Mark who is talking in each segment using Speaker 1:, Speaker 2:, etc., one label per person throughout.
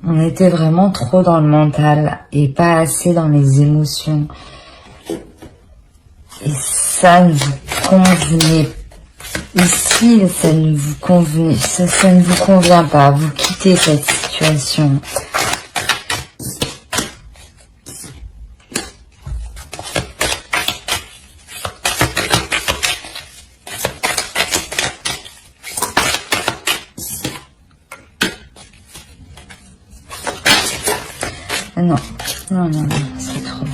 Speaker 1: On était vraiment trop dans le mental et pas assez dans les émotions. Et ça ne vous convenait ici, ça ne vous convient pas. Vous quittez cette situation. Non, non, non, non, c'est trop.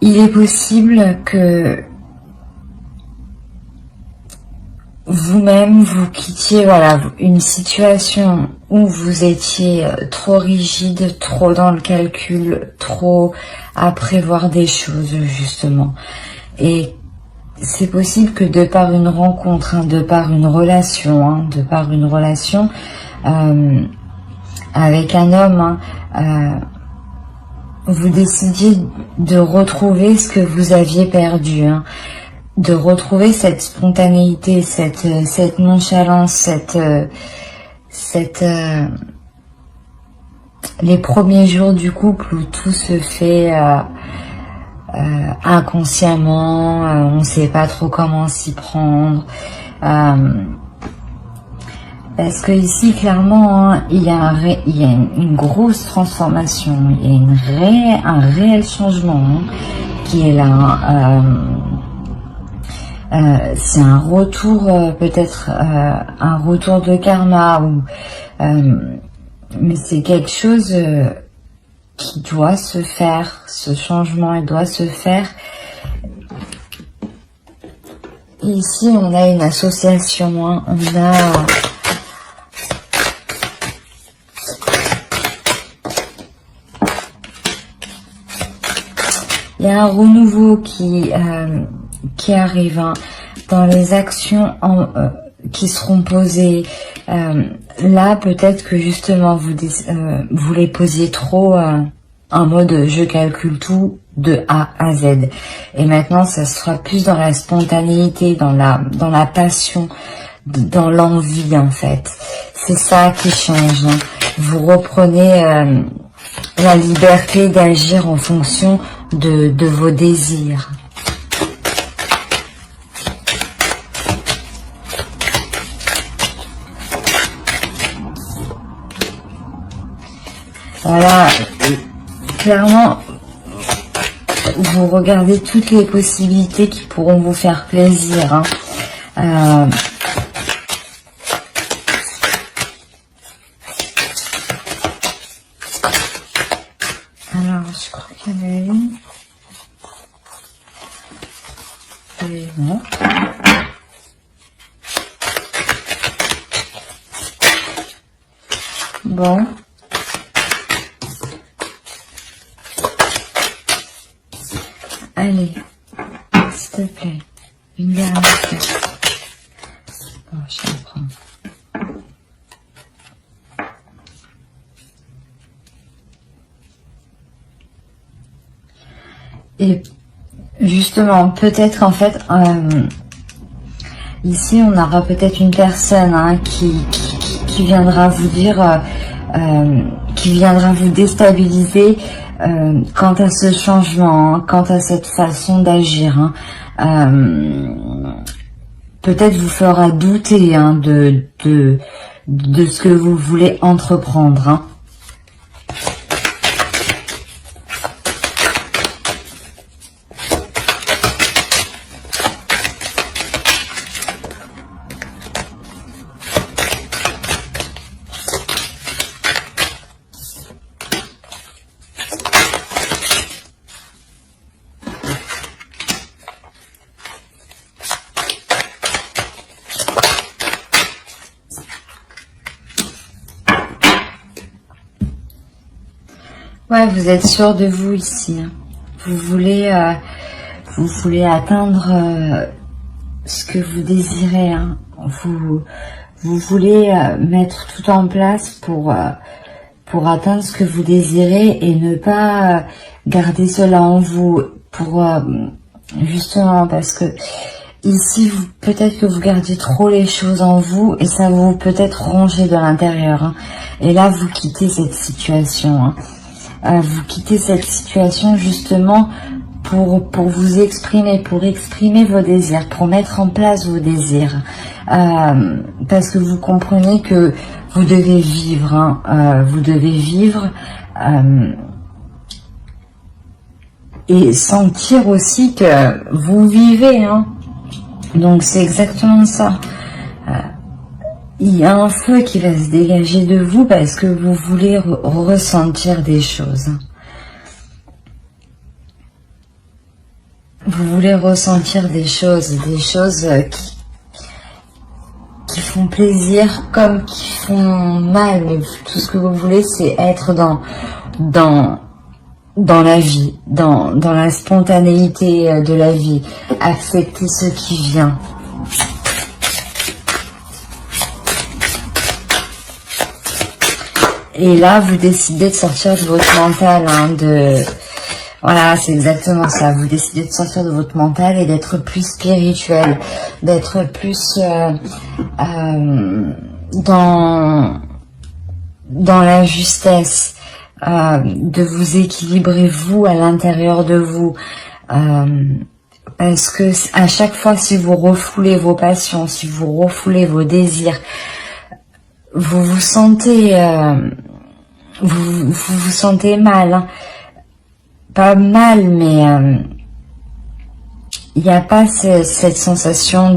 Speaker 1: Il est possible que vous-même vous quittiez une situation où vous étiez trop rigide, trop dans le calcul, trop à prévoir des choses justement. Et c'est possible que de par une rencontre, de par une relation, avec un homme, vous décidiez de retrouver ce que vous aviez perdu, de retrouver cette spontanéité, cette nonchalance, les premiers jours du couple où tout se fait inconsciemment, on ne sait pas trop comment s'y prendre. Parce que ici, clairement, il y a une grosse transformation, il y a un réel changement qui est là. C'est un retour, peut-être un retour de karma, mais c'est quelque chose qui doit se faire. Ce changement, il doit se faire. Et ici, on a une association, on a... Il y a un renouveau qui arrive dans les actions qui seront posées. Là, peut-être que justement, vous les posiez trop en mode je calcule tout de A à Z. Et maintenant, ça sera plus dans la spontanéité, dans la passion, dans l'envie en fait. C'est ça qui change. Vous reprenez la liberté d'agir en fonction de vos désirs. Voilà, clairement, vous regardez toutes les possibilités qui pourront vous faire plaisir. Alors, je crois qu'il y en avait une. Et non. Bon. Allez, s'il te plaît, une dernière fois. Bon, je vais en prendre. Et justement, peut-être en fait, ici on aura peut-être une personne qui viendra vous dire, qui viendra vous déstabiliser quant à ce changement, quant à cette façon d'agir. Peut-être vous fera douter de ce que vous voulez entreprendre. Ouais, vous êtes sûr de vous ici. Hein. Vous voulez atteindre ce que vous désirez. Hein. Vous voulez mettre tout en place pour atteindre ce que vous désirez et ne pas garder cela en vous pour justement parce que ici peut-être que vous gardez trop les choses en vous et ça vous peut-être ronger de l'intérieur. Hein. Et là vous quittez cette situation. Hein. Vous quittez cette situation justement pour vous exprimer, pour exprimer vos désirs, pour mettre en place vos désirs. Parce que vous comprenez que vous devez vivre, hein, vous devez vivre et sentir aussi que vous vivez. Hein. Donc c'est exactement ça. Il y a un feu qui va se dégager de vous parce que vous voulez ressentir des choses. Vous voulez ressentir des choses qui font plaisir comme qui font mal, mais tout ce que vous voulez c'est être dans la vie, dans la spontanéité de la vie, accepter ce qui vient. Et là vous décidez de sortir de votre mental, hein, voilà, c'est exactement ça. Vous décidez de sortir de votre mental et d'être plus spirituel, d'être plus dans la justesse, de vous équilibrer vous à l'intérieur de vous. Parce que à chaque fois, si vous refoulez vos passions, si vous refoulez vos désirs, vous vous sentez, vous vous sentez mal. Hein. Pas mal, mais il n'y a pas cette sensation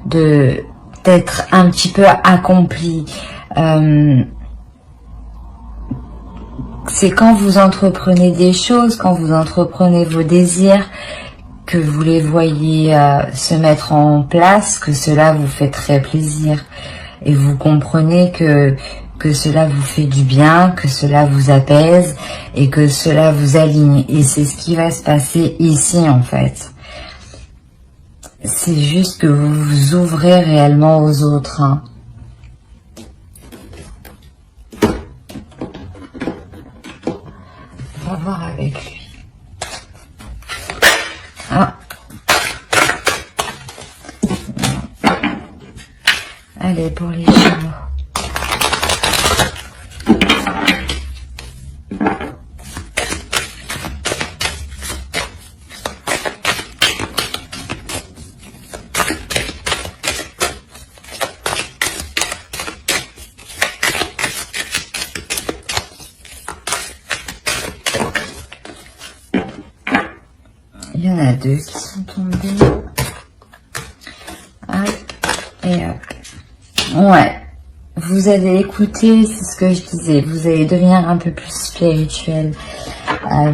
Speaker 1: d'être un petit peu accompli. C'est quand vous entreprenez des choses, quand vous entreprenez vos désirs, que vous les voyez se mettre en place, que cela vous fait très plaisir. Et vous comprenez que cela vous fait du bien, que cela vous apaise et que cela vous aligne. Et c'est ce qui va se passer ici en fait. C'est juste que vous vous ouvrez réellement aux autres. Hein. On va voir avec lui. Ah. Allez, pour les Gémeaux. Il y en a deux qui sont tombés. Hop, et hop. Ouais. Vous allez écouter, c'est ce que je disais, vous allez devenir un peu plus spirituel.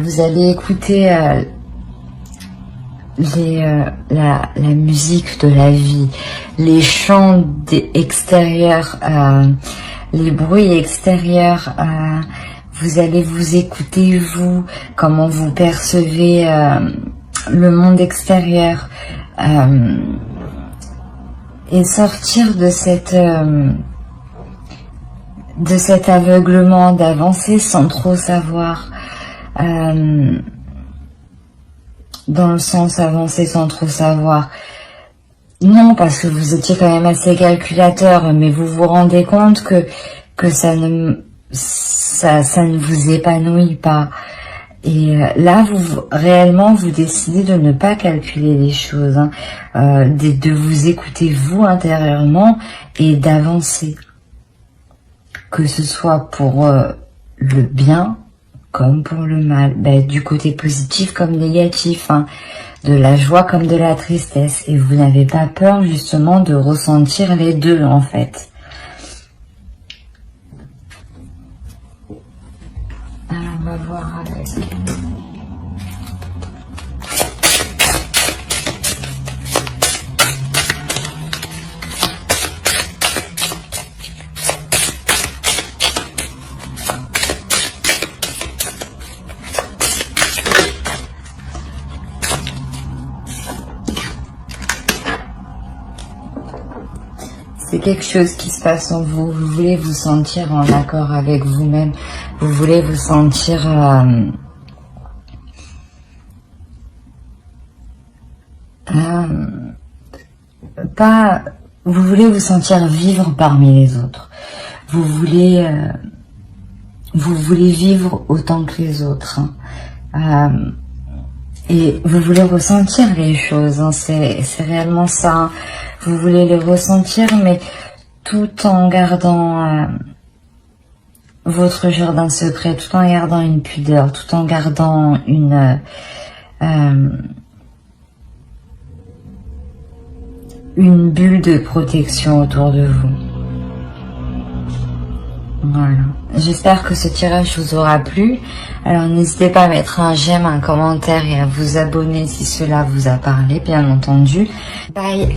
Speaker 1: Vous allez écouter la musique de la vie, les chants extérieurs, les bruits extérieurs. Vous allez vous écouter, vous, comment vous percevez le monde extérieur et sortir de cet aveuglement, d'avancer sans trop savoir, dans le sens avancer sans trop savoir. Non, parce que vous étiez quand même assez calculateur, mais vous vous rendez compte que ça ne vous épanouit pas. Et là, réellement, vous décidez de ne pas calculer les choses, hein, de vous écouter vous intérieurement et d'avancer. Que ce soit pour le bien comme pour le mal, du côté positif comme négatif, hein, de la joie comme de la tristesse. Et vous n'avez pas peur justement de ressentir les deux en fait. Alors on va voir avec... quelque chose qui se passe en vous. Vous voulez vous sentir en accord avec vous-même. Vous voulez vous sentir... vous voulez vous sentir vivre parmi les autres. Vous voulez vivre autant que les autres. Et vous voulez ressentir les choses. Hein, c'est réellement ça. Hein. Vous voulez les ressentir, mais tout en gardant votre jardin secret, tout en gardant une pudeur, tout en gardant une bulle de protection autour de vous. Voilà. J'espère que ce tirage vous aura plu. Alors n'hésitez pas à mettre un j'aime, un commentaire et à vous abonner si cela vous a parlé, bien entendu. Bye.